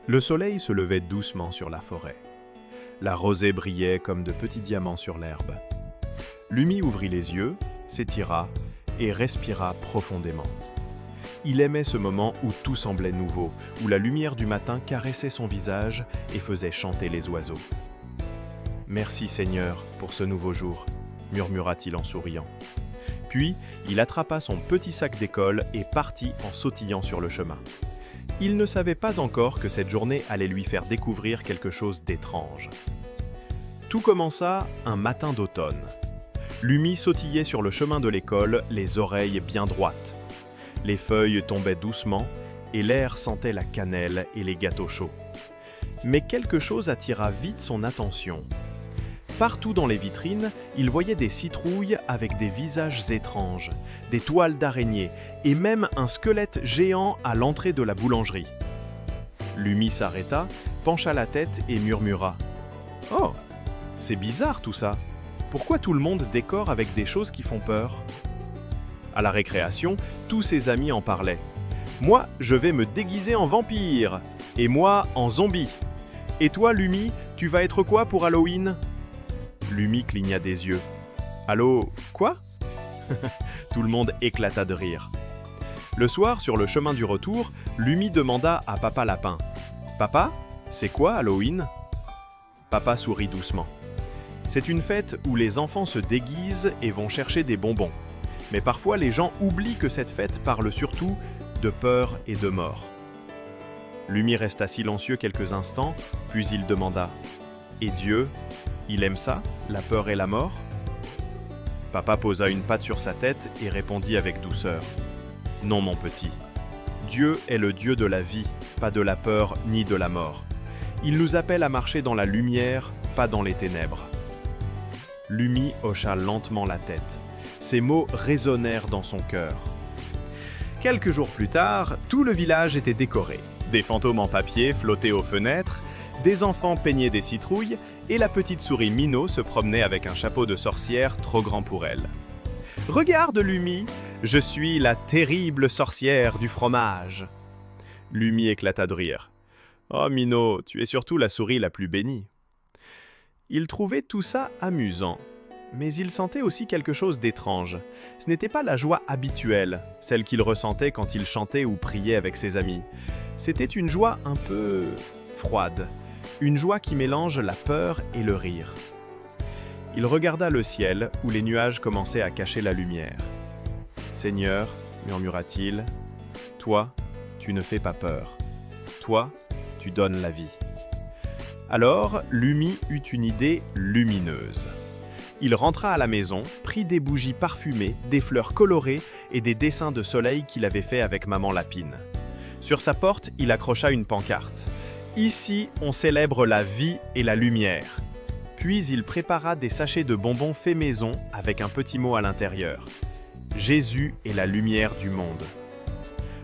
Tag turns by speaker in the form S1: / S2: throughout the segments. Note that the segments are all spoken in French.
S1: Le soleil se levait doucement sur la forêt. La rosée brillait comme de petits diamants sur l'herbe. Lumi ouvrit les yeux, s'étira et respira profondément. Il aimait ce moment où tout semblait nouveau, où la lumière du matin caressait son visage et faisait chanter les oiseaux. « Merci Seigneur pour ce nouveau jour », murmura-t-il en souriant. Puis, il attrapa son petit sac d'école et partit en sautillant sur le chemin. Il ne savait pas encore que cette journée allait lui faire découvrir quelque chose d'étrange. Tout commença un matin d'automne. Lumi sautillait sur le chemin de l'école, les oreilles bien droites. Les feuilles tombaient doucement et l'air sentait la cannelle et les gâteaux chauds. Mais quelque chose attira vite son attention. Partout dans les vitrines, il voyait des citrouilles avec des visages étranges, des toiles d'araignées et même un squelette géant à l'entrée de la boulangerie. Lumi s'arrêta, pencha la tête et murmura « Oh, c'est bizarre tout ça. Pourquoi tout le monde décore avec des choses qui font peur ?» À la récréation, tous ses amis en parlaient. « Moi, je vais me déguiser en vampire. Et moi, en zombie. Et toi, Lumi, tu vas être quoi pour Halloween ?» Lumi cligna des yeux. « Allô, quoi ?» Tout le monde éclata de rire. Le soir, sur le chemin du retour, Lumi demanda à Papa Lapin. « Papa, c'est quoi Halloween ?» Papa sourit doucement. « C'est une fête où les enfants se déguisent et vont chercher des bonbons. Mais parfois, les gens oublient que cette fête parle surtout de peur et de mort. » Lumi resta silencieux quelques instants, puis il demanda « Et Dieu, il aime ça, la peur et la mort ?» Papa posa une patte sur sa tête et répondit avec douceur « Non, mon petit. Dieu est le Dieu de la vie, pas de la peur ni de la mort. Il nous appelle à marcher dans la lumière, pas dans les ténèbres. » Lumi hocha lentement la tête. Ces mots résonnèrent dans son cœur. Quelques jours plus tard, tout le village était décoré. Des fantômes en papier flottaient aux fenêtres, des enfants peignaient des citrouilles et la petite souris Minot se promenait avec un chapeau de sorcière trop grand pour elle. « Regarde, Lumi, je suis la terrible sorcière du fromage !» Lumi éclata de rire. « Oh Minot, tu es surtout la souris la plus bénie. » Il trouvait tout ça amusant, mais il sentait aussi quelque chose d'étrange. Ce n'était pas la joie habituelle, celle qu'il ressentait quand il chantait ou priait avec ses amis. C'était une joie un peu froide. Une joie qui mélange la peur et le rire. Il regarda le ciel où les nuages commençaient à cacher la lumière. « Seigneur, murmura-t-il, toi, tu ne fais pas peur. Toi, tu donnes la vie. » Alors, Lumi eut une idée lumineuse. Il rentra à la maison, prit des bougies parfumées, des fleurs colorées et des dessins de soleil qu'il avait fait avec maman Lapine. Sur sa porte, il accrocha une pancarte. Ici, on célèbre la vie et la lumière. Puis il prépara des sachets de bonbons faits maison avec un petit mot à l'intérieur. Jésus est la lumière du monde.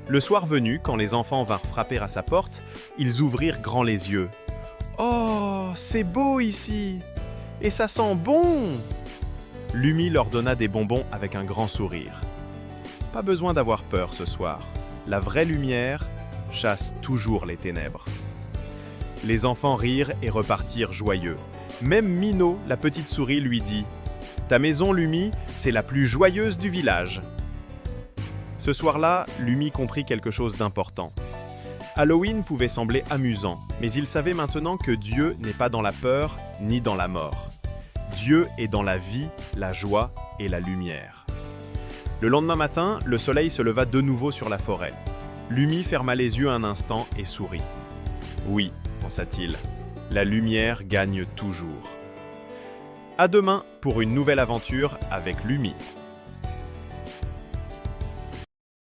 S1: Le soir venu, quand les enfants vinrent frapper à sa porte, ils ouvrirent grand les yeux. « Oh, c'est beau ici! Et ça sent bon !» Lumi leur donna des bonbons avec un grand sourire. Pas besoin d'avoir peur ce soir. La vraie lumière chasse toujours les ténèbres. Les enfants rirent et repartirent joyeux. Même Minot, la petite souris, lui dit « Ta maison, Lumi, c'est la plus joyeuse du village. » Ce soir-là, Lumi comprit quelque chose d'important. Halloween pouvait sembler amusant, mais il savait maintenant que Dieu n'est pas dans la peur ni dans la mort. Dieu est dans la vie, la joie et la lumière. Le lendemain matin, le soleil se leva de nouveau sur la forêt. Lumi ferma les yeux un instant et sourit. « Oui, pensa-t-il, la lumière gagne toujours. » À demain pour une nouvelle aventure avec Lumi.